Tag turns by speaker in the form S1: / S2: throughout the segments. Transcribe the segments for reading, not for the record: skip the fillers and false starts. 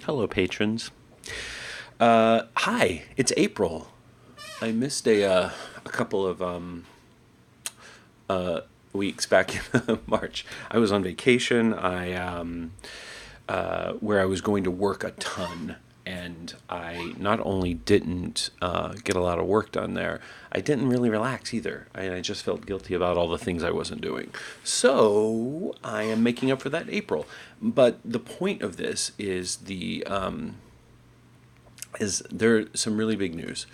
S1: Hello, patrons. Hi, it's April. I missed a couple of weeks back in March. I was on vacation. Where I was going to work a ton, and I not only didn't get a lot of work done there, I didn't really relax either. I just felt guilty about all the things I wasn't doing. So I am making up for that in April. But the point of this is there some really big news.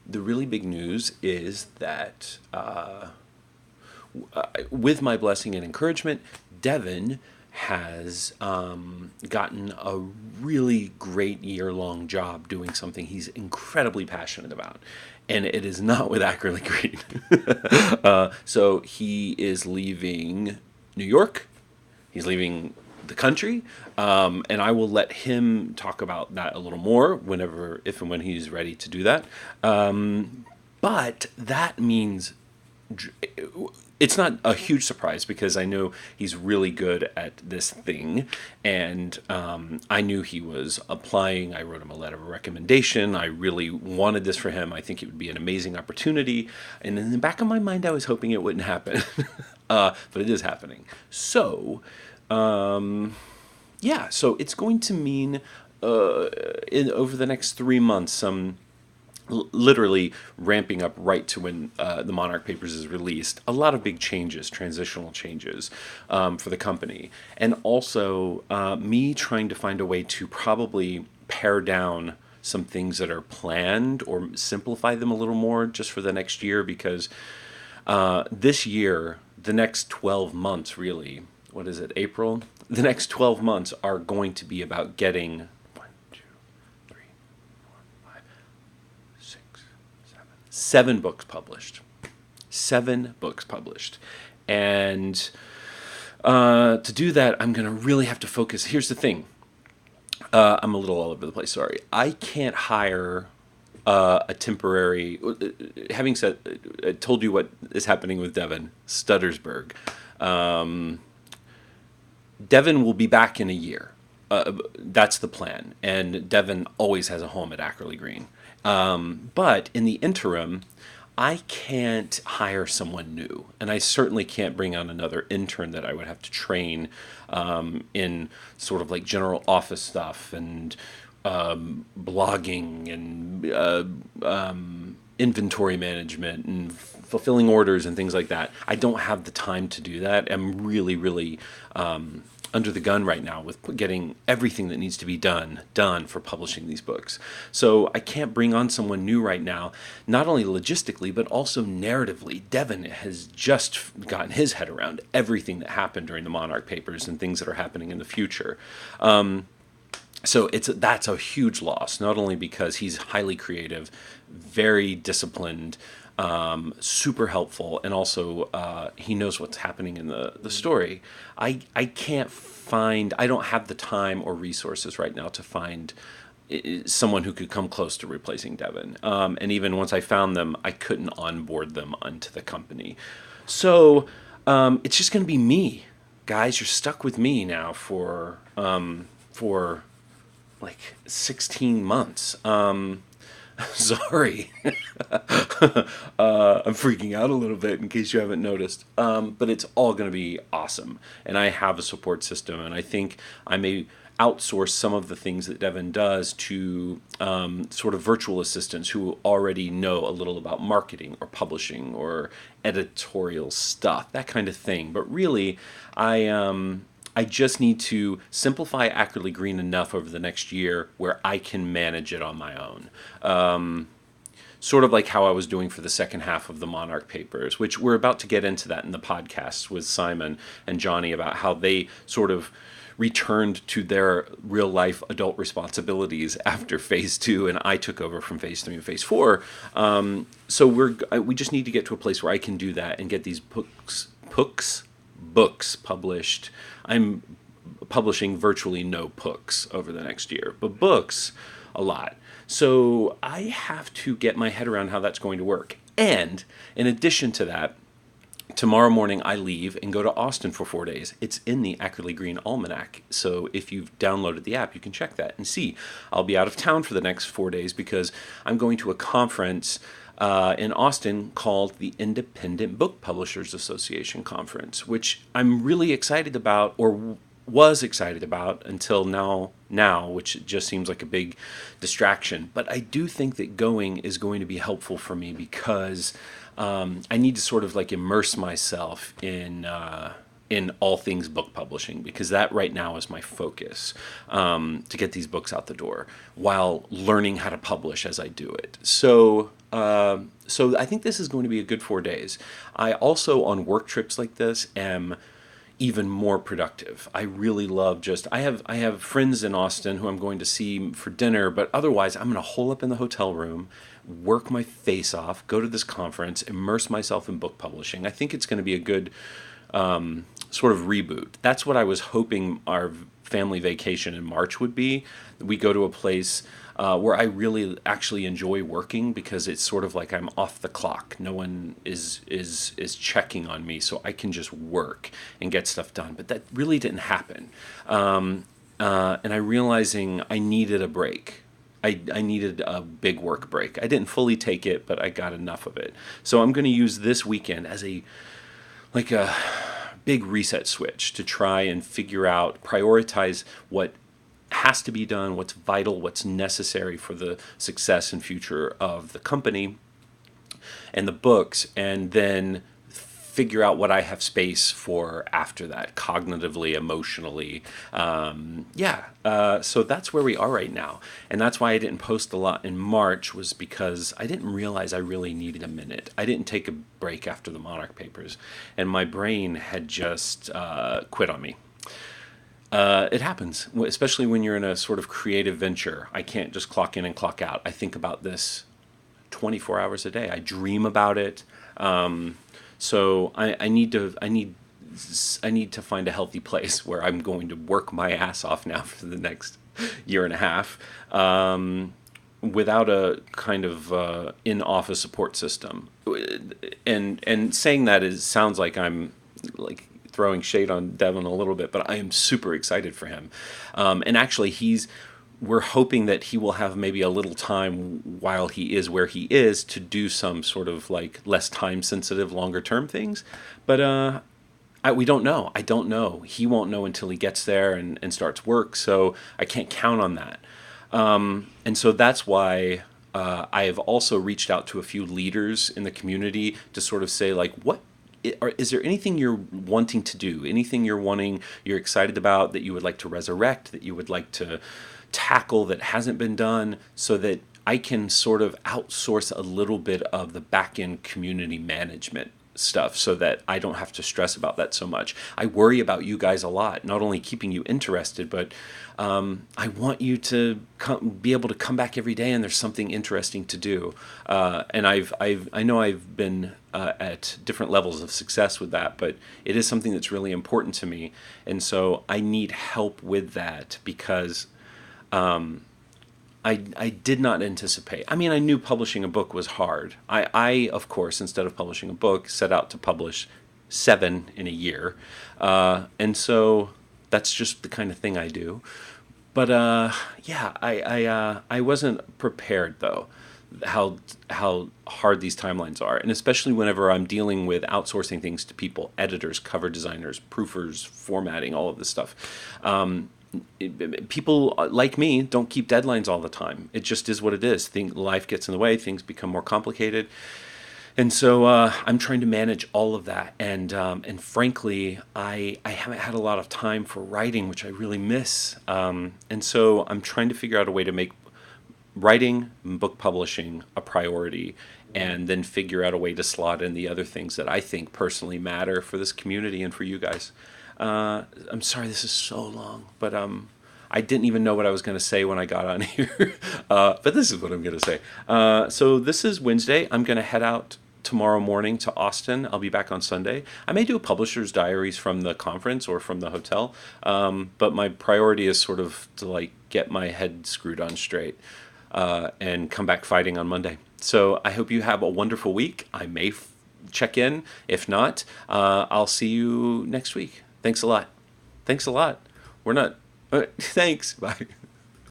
S1: The really big news is that with my blessing and encouragement, Devin has gotten a really great year-long job doing something he's incredibly passionate about. And it is not with Accurately Green. So he is leaving New York. He's leaving the country. And I will let him talk about that a little more whenever, if and when he's ready to do that. But that means it's not a huge surprise because I know he's really good at this thing, and I knew he was applying. I wrote him a letter of recommendation. I really wanted this for him. I think it would be an amazing opportunity, and in the back of my mind, I was hoping it wouldn't happen, but it is happening. So, yeah, so it's going to mean over the next 3 months some literally ramping up right to when the Monarch Papers is released. A lot of big changes, transitional changes for the company. And also me trying to find a way to probably pare down some things that are planned or simplify them a little more just for the next year because this year, the next 12 months really, what is it, April? The next 12 months are going to be about getting 7 books published. 7 books published. And to do that, I'm going to really have to focus. Here's the thing. I'm a little all over the place, sorry. I can't hire a temporary... Having said, I told you what is happening with Devin Stuttersburg. Devin will be back in a year. That's the plan. And Devin always has a home at Ackerley Green. But in the interim, I can't hire someone new. And I certainly can't bring on another intern that I would have to train in sort of like general office stuff and blogging and inventory management and fulfilling orders and things like that. I don't have the time to do that. I'm really, really under the gun right now with getting everything that needs to be done for publishing these books. So I can't bring on someone new right now, not only logistically, but also narratively. Devin has just gotten his head around everything that happened during the Monarch Papers and things that are happening in the future. So that's a huge loss, not only because he's highly creative, very disciplined, super helpful, and also he knows what's happening in the story. I don't have the time or resources right now to find someone who could come close to replacing Devin. And even once I found them, I couldn't onboard them onto the company. So it's just going to be me. Guys, you're stuck with me now for like 16 months. Sorry. I'm freaking out a little bit in case you haven't noticed. But it's all going to be awesome. And I have a support system, and I think I may outsource some of the things that Devin does to sort of virtual assistants who already know a little about marketing or publishing or editorial stuff, that kind of thing. But really, I just need to simplify Accurately Green enough over the next year where I can manage it on my own. Sort of like how I was doing for the second half of the Monarch Papers, which we're about to get into that in the podcasts with Simon and Johnny about how they sort of returned to their real life adult responsibilities after phase 2, and I took over from phase 3 and phase 4. So we just need to get to a place where I can do that and get these books published. I'm publishing virtually no books over the next year, but books a lot. So I have to get my head around how that's going to work. And in addition to that, Tomorrow morning I leave and go to Austin for 4 days. It's in the Accurately Green Almanac. So if you've downloaded the app, you can check that and see. I'll be out of town for the next 4 days because I'm going to a conference in Austin called the Independent Book Publishers Association Conference, which I'm really excited about, or was excited about until now, which just seems like a big distraction. But I do think that going is going to be helpful for me because I need to sort of like immerse myself in all things book publishing, because that right now is my focus, to get these books out the door while learning how to publish as I do it. So I think this is going to be a good 4 days. I also, on work trips like this, am even more productive. I really love I have friends in Austin who I'm going to see for dinner, but otherwise I'm going to hole up in the hotel room, work my face off, go to this conference, immerse myself in book publishing. I think it's going to be a good sort of reboot. That's what I was hoping our family vacation in March would be. We go to a place where I really actually enjoy working, because it's sort of like I'm off the clock. No one is checking on me, so I can just work and get stuff done. But that really didn't happen, and I realizing I needed a break. I needed a big work break. I didn't fully take it, but I got enough of it. So I'm going to use this weekend as a big reset switch to try and figure out, prioritize what has to be done, what's vital, what's necessary for the success and future of the company and the books, and then figure out what I have space for after that, cognitively, emotionally. So that's where we are right now. And that's why I didn't post a lot in March, was because I didn't realize I really needed a minute. I didn't take a break after the Monarch Papers, and my brain had just quit on me. It happens, especially when you're in a sort of creative venture. I can't just clock in and clock out. I think about this 24 hours a day. I dream about it. So I need to find a healthy place where I'm going to work my ass off now for the next year and a half, without a kind of in-office support system. And saying that sounds like I'm like throwing shade on Devin a little bit, but I am super excited for him. And actually, we're hoping that he will have maybe a little time while he is where he is to do some sort of like less time sensitive, longer term things. But we don't know. I don't know. He won't know until he gets there and starts work. So I can't count on that. And so that's why I have also reached out to a few leaders in the community to sort of say, like, is there anything you're wanting to do? Anything you're excited about, that you would like to resurrect, that you would like to tackle that hasn't been done, so that I can sort of outsource a little bit of the back end community management stuff, so that I don't have to stress about that so much. I worry about you guys a lot, not only keeping you interested, but I want you to be able to come back every day and there's something interesting to do. And I know I've been at different levels of success with that, but it is something that's really important to me. And so I need help with that, because I did not anticipate. I mean, I knew publishing a book was hard. I, of course, instead of publishing a book, set out to publish 7 in a year. And so that's just the kind of thing I do. But I wasn't prepared, though, how hard these timelines are. And especially whenever I'm dealing with outsourcing things to people, editors, cover designers, proofers, formatting, all of this stuff. People like me don't keep deadlines all the time. It just is what it is. Life gets in the way. Things become more complicated. And so I'm trying to manage all of that. And frankly, I haven't had a lot of time for writing, which I really miss. And so I'm trying to figure out a way to make writing and book publishing a priority, and then figure out a way to slot in the other things that I think personally matter for this community and for you guys. I'm sorry this is so long, but I didn't even know what I was going to say when I got on here. But this is what I'm going to say. So this is Wednesday. I'm going to head out tomorrow morning to Austin. I'll be back on Sunday. I may do a publisher's diaries from the conference or from the hotel, but my priority is sort of to like get my head screwed on straight and come back fighting on Monday. So I hope you have a wonderful week. I may check in. If not, I'll see you next week. Thanks a lot. Thanks a lot. We're not. Thanks. Bye.